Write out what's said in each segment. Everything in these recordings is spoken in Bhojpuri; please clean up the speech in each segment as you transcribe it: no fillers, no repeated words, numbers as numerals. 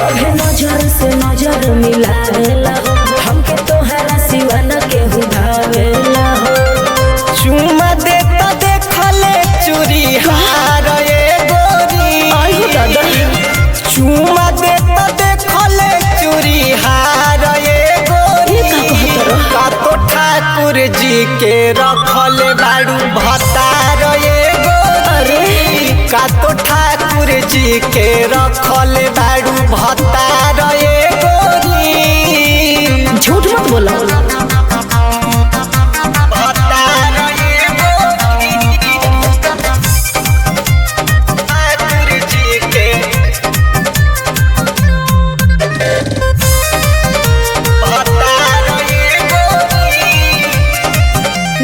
सभे नजर से नजर मिलावेला हो, हमके तोहरा सिवा न केहू भावेला हो। चुमा देता देखले चूरी हार गोरी, चुमा देता देखले चूरी हार गोरी। का तो ठाकुर जी के रखले बाड़ू भतार गोरी, का तो ठाकुर जी के रखले बाड़ू भतार गोरी। झूठ मत बोलो।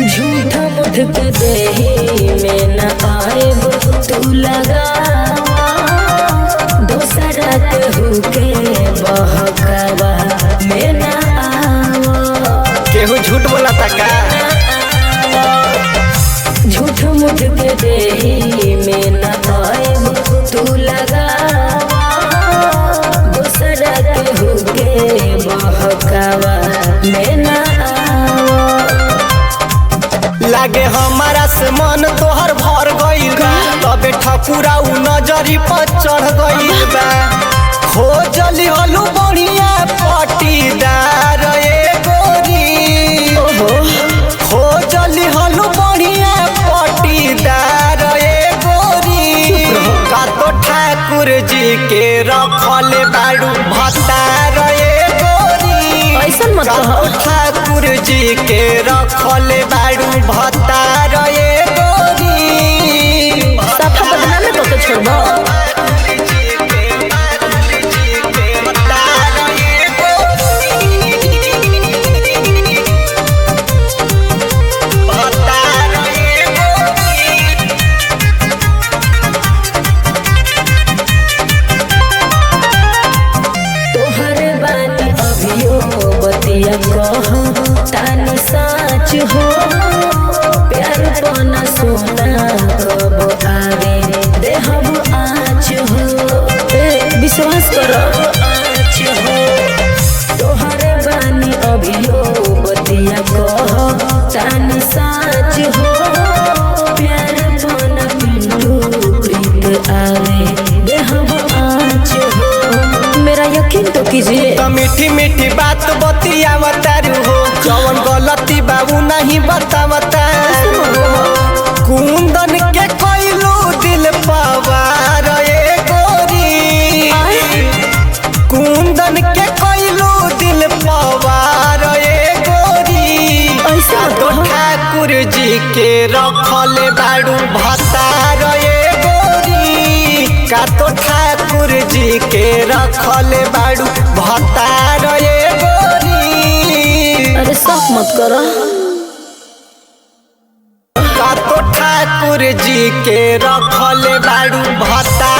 झूठा मुठ के देही में न आएब तू लगा, दोसरा केहू के बहकावा में न आवा। केहू झूठ बोला का? झूठ मुठ के देही में न आएब तू लगा, दोसरा केहू के बहकावा में न आवा। लागे हमारा से मन तोहर भर गइल बा, तबे ठकुरा उ नजरी पर चढ़ गइल बा। खोजली हलू बढ़िया पटीदार गोरी, खोजली हलू बढ़िया पटीदार गोरी। का तो ठाकुर जी के रखले बाड़ू भतार गोरी, ऐसन मत का कहो। तो ठाकुर जी के रखले बाड़ू भतार गोरी। सफा बदनाम में तोके छोड़बो। तोहरे बानी अभियो बतिया कह तानी साच हो, प्यार बना सोना कब आवे देहब आँच हो। विश्वास करो आँच हो। तोहरे बानी अभियो बतिया कह तानी साच हो, प्यार बना पिंटू प्रीत आवे देहब आँच हो। मेरा यकीन तो कीजिए। तो मीठी मीठी बात बतियावतारू हो, जवन गलती बाबू नहीं बतावतारू हो। कुंदन के कोइलू दिल पवार गोरी, कुंदन के कोइलू दिल पवार गोरी। तो ठाकुर जी के रखले बाड़ू भतार गोरी, का तो ठाकुर जी के रखले बाड़ू भतार गोरी। अरे शक मत करो। का तो ठाकुर जी के रखले बाड़ू भतार